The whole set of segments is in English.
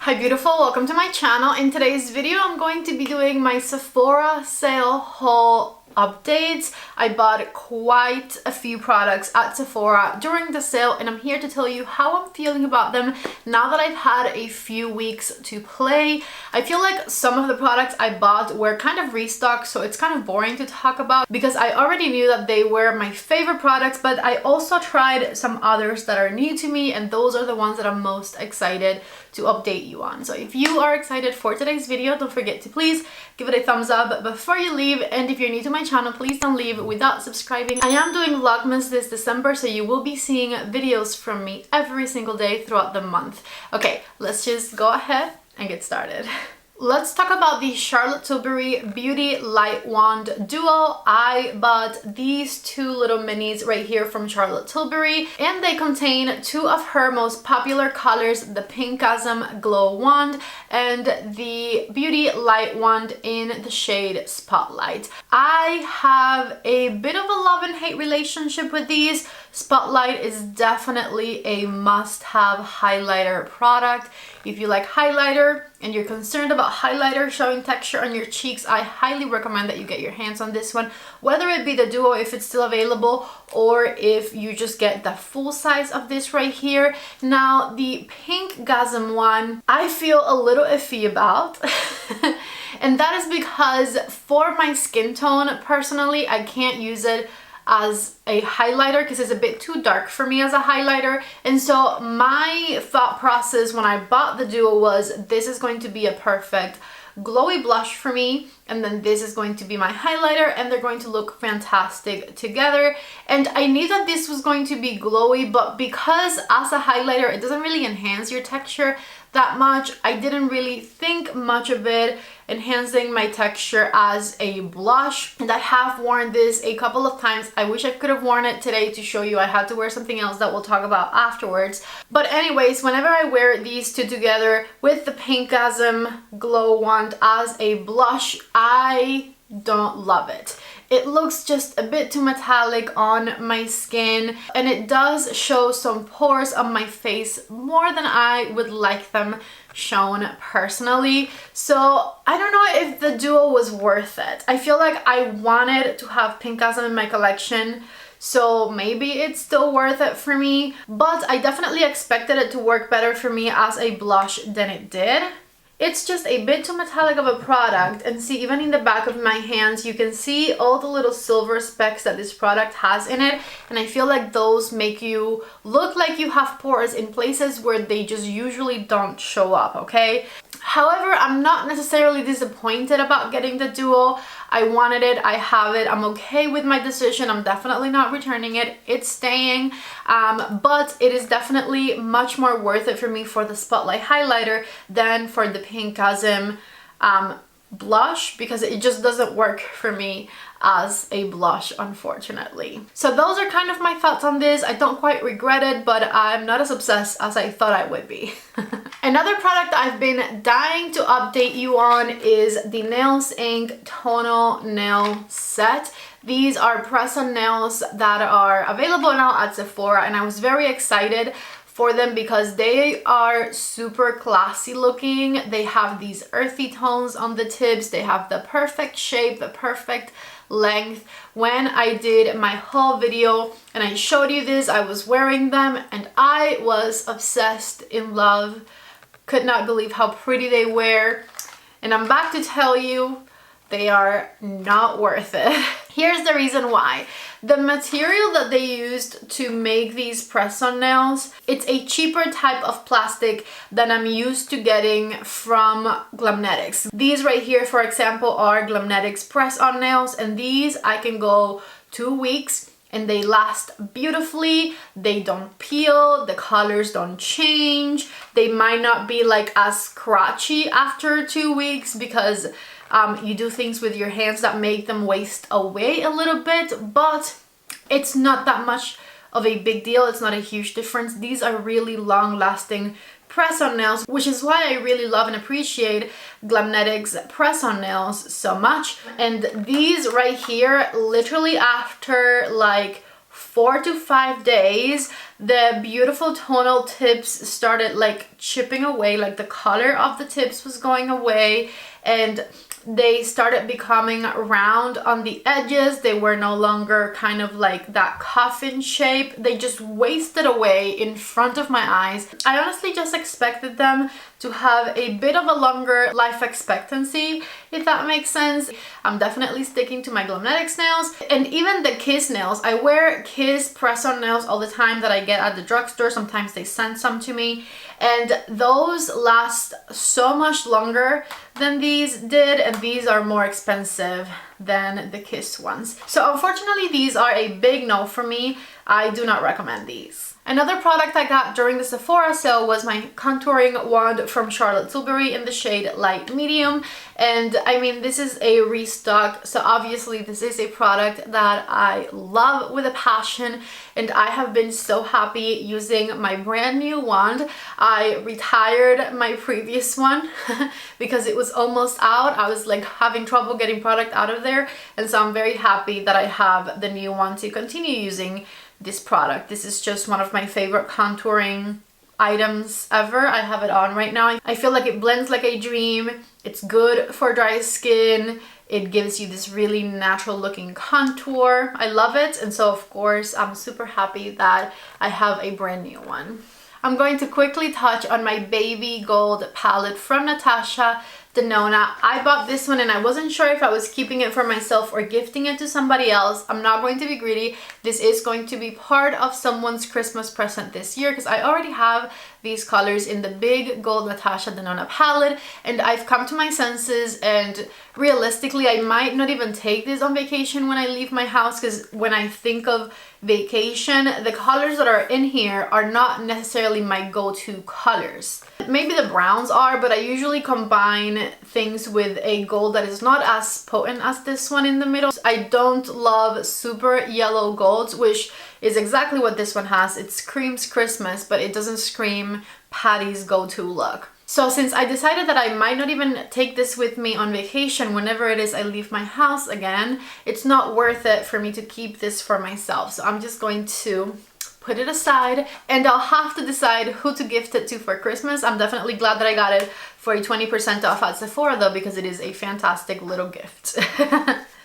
Hi beautiful, welcome to my channel. In today's video I'm going to be doing my Sephora sale haul updates. I bought quite a few products at Sephora during the sale and I'm here to tell you how I'm feeling about them now that I've had a few weeks to play. I feel like some of the products I bought were kind of restocked, so it's kind of boring to talk about because I already knew that they were my favorite products, but I also tried some others that are new to me and those are the ones that I'm most excited to update you on. So if you are excited for today's video, don't forget to please give it a thumbs up before you leave, and if you're new to my channel, please don't leave without subscribing. I am doing Vlogmas this December, so you will be seeing videos from me every single day throughout the month. Okay, let's just go ahead and get started. Let's talk about the Charlotte Tilbury Beauty Light Wand Duo. I bought these two little minis right here from Charlotte Tilbury and they contain two of her most popular colors, the Pinkasm Glow Wand and the Beauty Light Wand in the shade Spotlight. I have a bit of a love and hate relationship with these. Spotlight is definitely a must-have highlighter product. If you like highlighter and you're concerned about highlighter showing texture on your cheeks, I highly recommend that you get your hands on this one, whether it be the duo if it's still available or if you just get the full size of this right here. Now the Pinkasm one I feel a little iffy about and that is because for my skin tone personally I can't use it as a highlighter because it's a bit too dark for me as a highlighter, and so my thought process when I bought the duo was this is going to be a perfect glowy blush for me, and then this is going to be my highlighter and they're going to look fantastic together. And I knew that this was going to be glowy, but because as a highlighter it doesn't really enhance your texture that much, I didn't really think much of it enhancing my texture as a blush. And I have worn this a couple of times. I wish I could have worn it today to show you. I had to wear something else that we'll talk about afterwards. But anyways, whenever I wear these two together with the Pinkasm Glow Wand as a blush, I don't love it. It looks just a bit too metallic on my skin and it does show some pores on my face more than I would like them shown personally. So I don't know if the duo was worth it. I feel like I wanted to have Pinkasm in my collection, so maybe it's still worth it for me, but I definitely expected it to work better for me as a blush than it did. It's just a bit too metallic of a product, and see, even in the back of my hands you can see all the little silver specks that this product has in it, and I feel like those make you look like you have pores in places where they just usually don't show up, okay? However, I'm not necessarily disappointed about getting the duo. I wanted it, I have it, I'm okay with my decision. I'm definitely not returning it, it's staying, but it is definitely much more worth it for me for the Spotlight highlighter than for the Pinkasm blush, because it just doesn't work for me as a blush, unfortunately. So those are kind of my thoughts on this. I don't quite regret it, but I'm not as obsessed as I thought I would be. Another product I've been dying to update you on is the Nails Inc Tonal Nail Set. These are press-on nails that are available now at Sephora, and I was very excited for them because they are super classy looking. They have these earthy tones on the tips. They have the perfect shape, the perfect length. When I did my haul video and I showed you this, I was wearing them and I was obsessed, in love, could not believe how pretty they were, and I'm back to tell you they are not worth it. Here's the reason why. The material that they used to make these press-on nails, it's a cheaper type of plastic than I'm used to getting from Glamnetics. These right here, for example, are Glamnetics press-on nails, and these I can go 2 weeks and they last beautifully. They don't peel, the colors don't change. They might not be like as scratchy after 2 weeks because you do things with your hands that make them waste away a little bit, but it's not that much of a big deal. It's not a huge difference. These are really long-lasting press-on nails, which is why I really love and appreciate Glamnetics press-on nails so much. And these right here, literally after like 4 to 5 days, the beautiful tonal tips started like chipping away, like the color of the tips was going away, and they started becoming round on the edges. They were no longer kind of like that coffin shape. They just wasted away in front of my eyes. I honestly just expected them to have a bit of a longer life expectancy, if that makes sense. I'm definitely sticking to my Glamnetics nails, and even the Kiss nails. I wear Kiss press-on nails all the time that I get at the drugstore. Sometimes they send some to me, and those last so much longer than these did, and these are more expensive than the Kiss ones. So unfortunately, these are a big no for me. I do not recommend these. Another product I got during the Sephora sale was my contouring wand from Charlotte Tilbury in the shade Light Medium. And I mean, this is a restock, so obviously this is a product that I love with a passion, and I have been so happy using my brand new wand. I retired my previous one because it was almost out. I was like having trouble getting product out of there, and so I'm very happy that I have the new one to continue using this product. This is just one of my favorite contouring items ever. I have it on right now. I feel like it blends like a dream. It's good for dry skin. It gives you this really natural looking contour. I love it, and so of course I'm super happy that I have a brand new one. I'm going to quickly touch on my baby gold palette from Natasha Denona. I bought this one and I wasn't sure if I was keeping it for myself or gifting it to somebody else. I'm not going to be greedy. This is going to be part of someone's Christmas present this year because I already have these colors in the big gold Natasha Denona palette, and I've come to my senses, and realistically I might not even take this on vacation when I leave my house, because when I think of vacation, the colors that are in here are not necessarily my go-to colors. Maybe the browns are, but I usually combine things with a gold that is not as potent as this one in the middle. I don't love super yellow golds, which is exactly what this one has. It screams Christmas, but it doesn't scream Patty's go-to look. So since I decided that I might not even take this with me on vacation whenever it is I leave my house again, it's not worth it for me to keep this for myself. So I'm just going to put it aside, and I'll have to decide who to gift it to for Christmas. I'm definitely glad that I got it for a 20% off at Sephora though, because it is a fantastic little gift.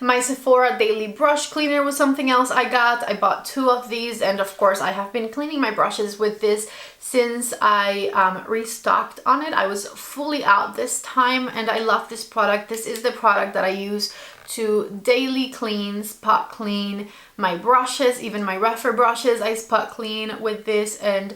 My Sephora daily brush cleaner was something else I got. I bought 2 of these, and of course I have been cleaning my brushes with this since I restocked on it. I was fully out this time, and I love this product. This is the product that I use to daily clean, spot clean my brushes, even my REPHR brushes. I spot clean with this, and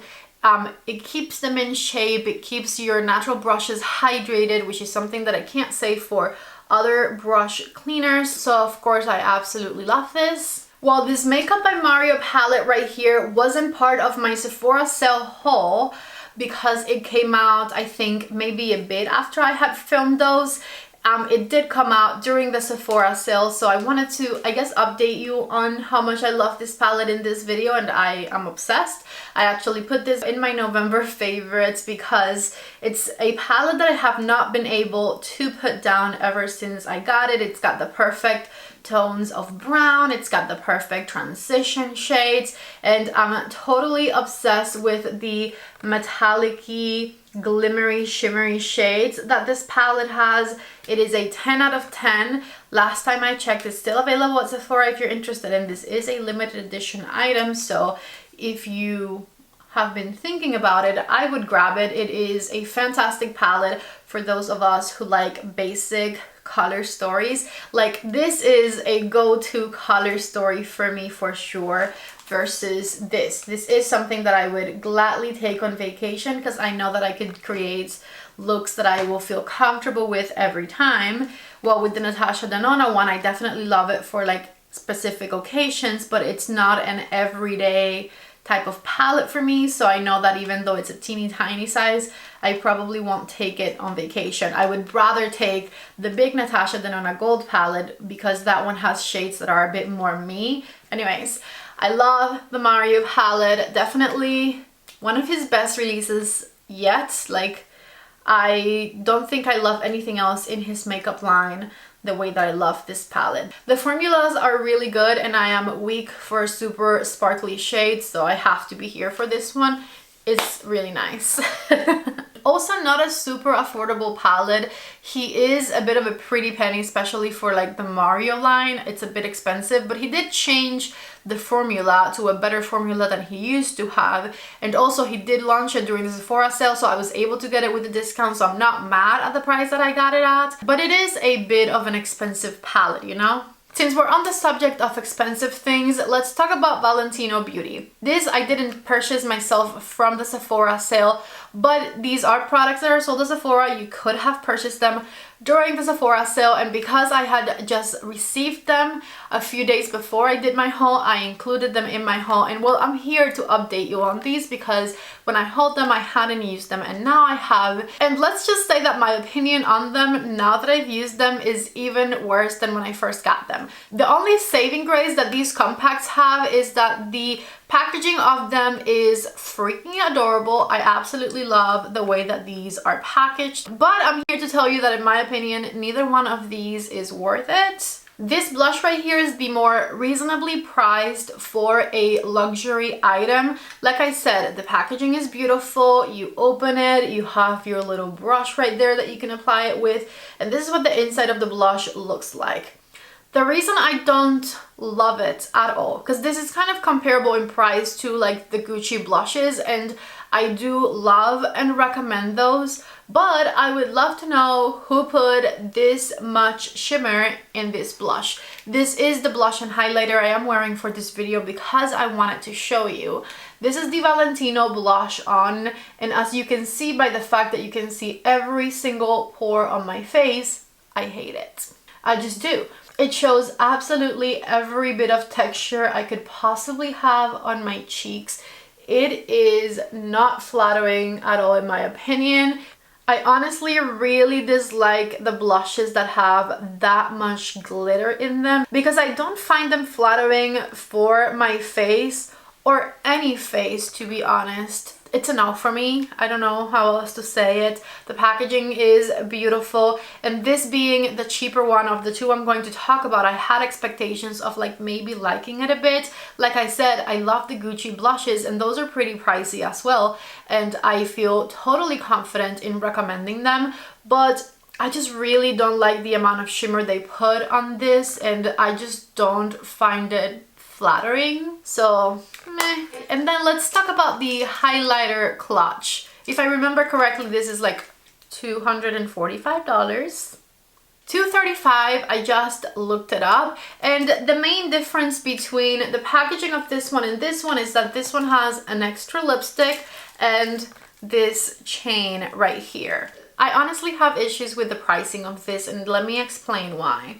it keeps them in shape. It keeps your natural brushes hydrated, which is something that I can't say for other brush cleaners. So of course I absolutely love this. While this Makeup by Mario palette right here wasn't part of my Sephora sale haul because it came out, I think, maybe a bit after I had filmed those, it did come out during the Sephora sale, so I wanted to, I guess, update you on how much I love this palette in this video, and I am obsessed. I actually put this in my November favorites because it's a palette that I have not been able to put down ever since I got it. It's got the perfect tones of brown, it's got the perfect transition shades, and I'm totally obsessed with the metallic-y, glimmery, shimmery shades that this palette has. It is a 10 out of 10. Last time I checked, it's still available at Sephora if you're interested, and this is a limited edition item, so if you have been thinking about it, I would grab it. It is a fantastic palette for those of us who like basic color stories. Like, this is a go-to color story for me for sure, versus this. This is something that I would gladly take on vacation because I know that I could create looks that I will feel comfortable with every time. Well, with the Natasha Denona one, I definitely love it for like specific occasions, but it's not an everyday type of palette for me, so I know that even though it's a teeny tiny size, I probably won't take it on vacation. I would rather take the big Natasha Denona Gold palette because that one has shades that are a bit more me. Anyways, I love the Mario palette. Definitely one of his best releases yet. Like, I don't think I love anything else in his makeup line the way that I love this palette. The formulas are really good, and I am weak for super sparkly shades, so I have to be here for this one. It's really nice. Also not a super affordable palette. He is a bit of a pretty penny, especially for like the Mario line. It's a bit expensive, but he did change the formula to a better formula than he used to have. And also he did launch it during the Sephora sale, so I was able to get it with a discount, so I'm not mad at the price that I got it at. But it is a bit of an expensive palette, you know? Since we're on the subject of expensive things, let's talk about Valentino Beauty. This I didn't purchase myself from the Sephora sale, but these are products that are sold at Sephora. You could have purchased them during the Sephora sale, and because I had just received them a few days before I did my haul, I included them in my haul. And well, I'm here to update you on these because when I hauled them, I hadn't used them, and now I have. And let's just say that my opinion on them, now that I've used them, is even worse than when I first got them. The only saving grace that these compacts have is that the packaging of them is freaking adorable. I absolutely love the way that these are packaged, but I'm here to tell you that in my opinion, neither one of these is worth it. This blush right here is the more reasonably priced for a luxury item. Like I said, the packaging is beautiful. You open it, you have your little brush right there that you can apply it with, and this is what the inside of the blush looks like. The reason I don't love it at all, because this is kind of comparable in price to like the Gucci blushes, and I do love and recommend those, but I would love to know who put this much shimmer in this blush. This is the blush and highlighter I am wearing for this video because I wanted to show you. This is the Valentino blush on, and as you can see by the fact that you can see every single pore on my face, I hate it. I just do. It shows absolutely every bit of texture I could possibly have on my cheeks. It is not flattering at all in my opinion. I honestly really dislike the blushes that have that much glitter in them because I don't find them flattering for my face or any face, to be honest. It's a no for me. I don't know how else to say it. The packaging is beautiful, and this being the cheaper one of the two I'm going to talk about, I had expectations of like maybe liking it a bit. Like I said, I love the Gucci blushes, and those are pretty pricey as well, and I feel totally confident in recommending them, but I just really don't like the amount of shimmer they put on this, and I just don't find it flattering, so meh. And then let's talk about the highlighter clutch. If I remember correctly, this is like $245. $235, I just looked it up, and the main difference between the packaging of this one and this one is that this one has an extra lipstick and this chain right here. I honestly have issues with the pricing of this, and let me explain why.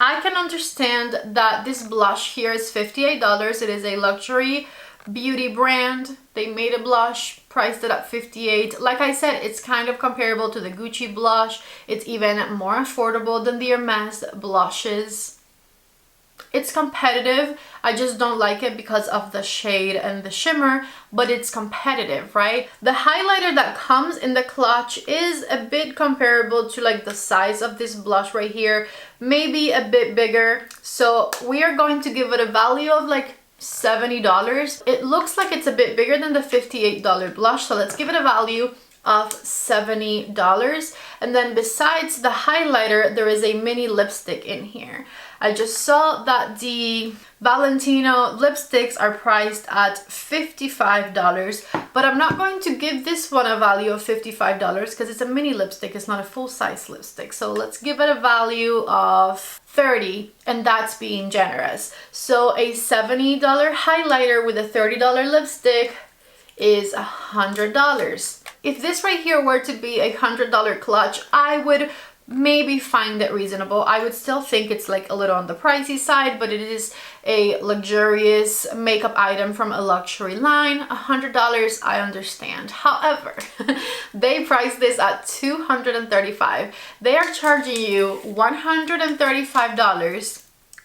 I can understand that this blush here is $58. It is a luxury beauty brand. They made a blush, priced it at $58. Like I said, it's kind of comparable to the Gucci blush. It's even more affordable than the Hermes blushes. It's competitive. I just don't like it because of the shade and the shimmer, but it's competitive, right? The highlighter that comes in the clutch is a bit comparable to like the size of this blush right here, maybe a bit bigger. So we are going to give it a value of like $70. It looks like it's a bit bigger than the $58 blush, so let's give it a value of $70. And then besides the highlighter, there is a mini lipstick in here. I just saw that the Valentino lipsticks are priced at $55, but I'm not going to give this one a value of $55 because it's a mini lipstick, it's not a full-size lipstick. So let's give it a value of $30, and that's being generous. So a $70 highlighter with a $30 lipstick is $100. If this right here were to be a $100 clutch, I would maybe find it reasonable. I would still think it's like a little on the pricey side, but it is a luxurious makeup item from a luxury line. $100, I understand. However, they priced this at $235. They are charging you $135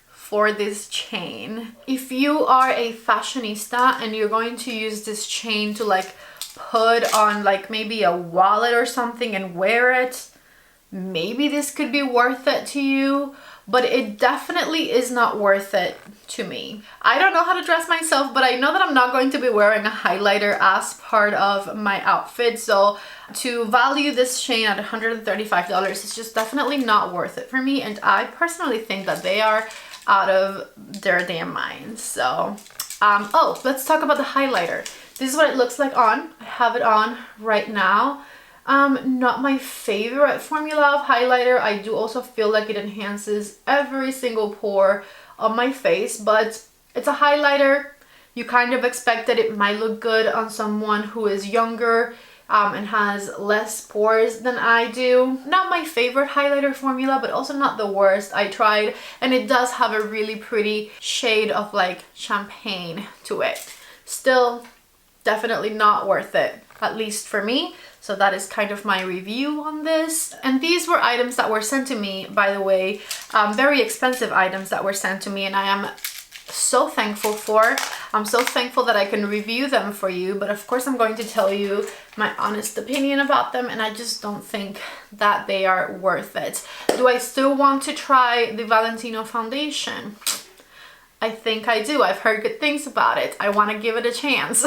for this chain. If you are a fashionista and you're going to use this chain to like put on like maybe a wallet or something and wear it, maybe this could be worth it to you, but it definitely is not worth it to me. I don't know how to dress myself, but I know that I'm not going to be wearing a highlighter as part of my outfit, so to value this shade at $135 is just definitely not worth it for me, and I personally think that they are out of their damn minds. So oh, let's talk about the highlighter. This is what it looks like on. I have it on right now. Not my favorite formula of highlighter. I do also feel like it enhances every single pore on my face, but it's a highlighter. You kind of expect that it might look good on someone who is younger and has less pores than I do. Not my favorite highlighter formula, but also not the worst. I tried, and it does have a really pretty shade of like champagne to it. Still, definitely not worth it, at least for me. So that is kind of my review on this. And these were items that were sent to me, by the way, very expensive items that were sent to me, and I am so thankful for. I'm so thankful that I can review them for you, but of course I'm going to tell you my honest opinion about them, and I just don't think that they are worth it. Do I still want to try the Valentino foundation? I think I do. I've heard good things about it. I want to give it a chance.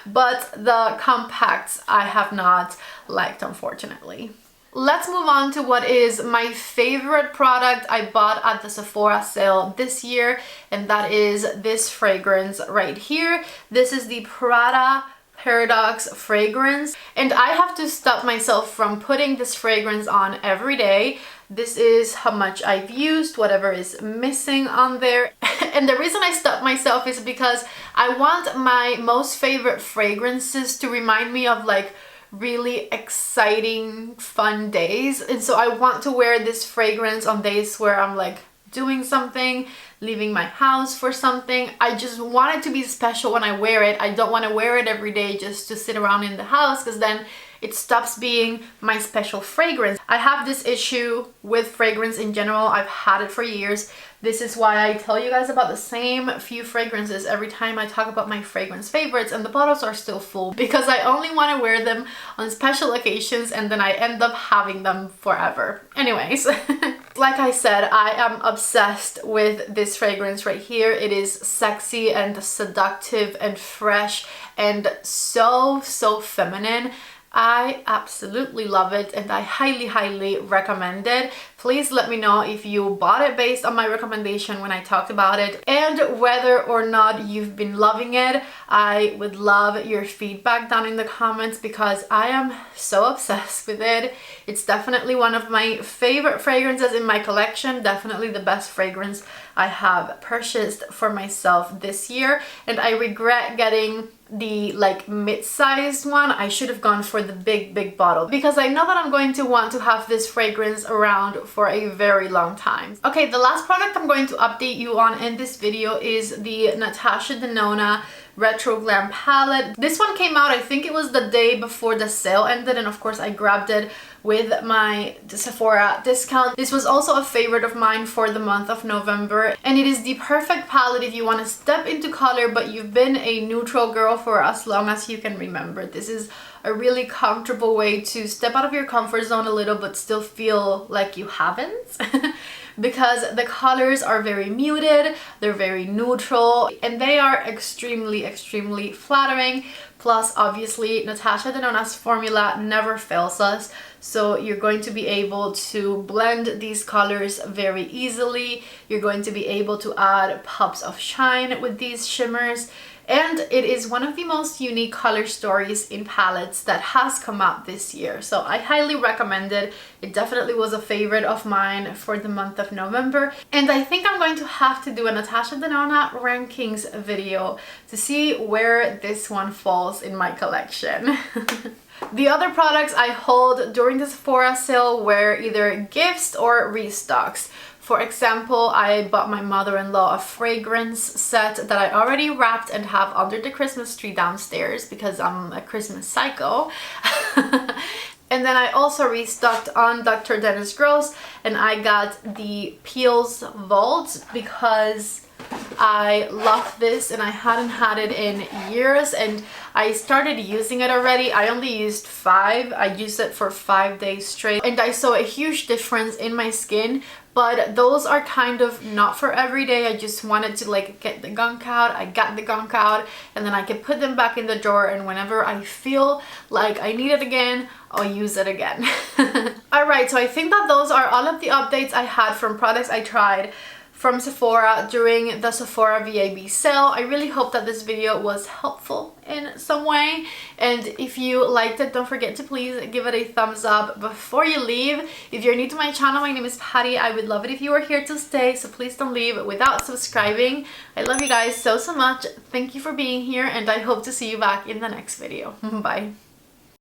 But the compacts I have not liked, unfortunately. Let's move on to what is my favorite product I bought at the Sephora sale this year, and that is this fragrance right here. This is the Prada Paradox fragrance, and I have to stop myself from putting this fragrance on every day. This is how much I've used, whatever is missing on there. And the reason I stopped myself is because I want my most favorite fragrances to remind me of like really exciting, fun days. And so I want to wear this fragrance on days where I'm like doing something, leaving my house for something. I just want it to be special when I wear it. I don't want to wear it every day just to sit around in the house, because then it stops being my special fragrance. I have this issue with fragrance in general. I've had it for years. This is why I tell you guys about the same few fragrances every time I talk about my fragrance favorites, and the bottles are still full because I only want to wear them on special occasions, and then I end up having them forever. Anyways, like I said, I am obsessed with this fragrance right here. It is sexy and seductive and fresh and so feminine. I absolutely love it, and I highly recommend it. Please let me know if you bought it based on my recommendation when I talked about it, and whether or not you've been loving it. I would love your feedback down in the comments because I am so obsessed with it. It's definitely one of my favorite fragrances in my collection, definitely the best fragrance I have purchased for myself this year, and I regret getting the like mid-sized one. I should have gone for the big bottle because I know that I'm going to want to have this fragrance around for a very long time. Okay, the last product I'm going to update you on in this video is the Natasha Denona Retro Glam palette. This one came out, I think it was the day before the sale ended, and of course I grabbed it with my Sephora discount. This was also a favorite of mine for the month of November, and it is the perfect palette if you want to step into color but you've been a neutral girl for as long as you can remember. This is a really comfortable way to step out of your comfort zone a little but still feel like you haven't. Because the colors are very muted, they're very neutral, and they are extremely flattering. Plus, obviously, Natasha Denona's formula never fails us, so you're going to be able to blend these colors very easily. You're going to be able to add pops of shine with these shimmers. And it is one of the most unique color stories in palettes that has come out this year. So I highly recommend it. It definitely was a favorite of mine for the month of November. And I think I'm going to have to do a Natasha Denona rankings video to see where this one falls in my collection. The other products I hauled during the Sephora sale were either gifts or restocks. For example, I bought my mother-in-law a fragrance set that I already wrapped and have under the Christmas tree downstairs because I'm a Christmas psycho. And then I also restocked on Dr. Dennis Gross, and I got the Peels Vault because I love this and I hadn't had it in years, and I started using it already. I only used 5. I used it for 5 days straight and I saw a huge difference in my skin. But those are kind of not for every day. I just wanted to like get the gunk out. I got the gunk out and then I can put them back in the drawer, and whenever I feel like I need it again, I'll use it again. Alright, so I think that those are all of the updates I had from products I tried from Sephora during the Sephora VIB sale. I really hope that this video was helpful in some way, and if you liked it, don't forget to please give it a thumbs up before you leave. If you're new to my channel, my name is Patty. I would love it if you were here to stay, so please don't leave without subscribing. I love you guys so much. Thank you for being here and I hope to see you back in the next video. Bye.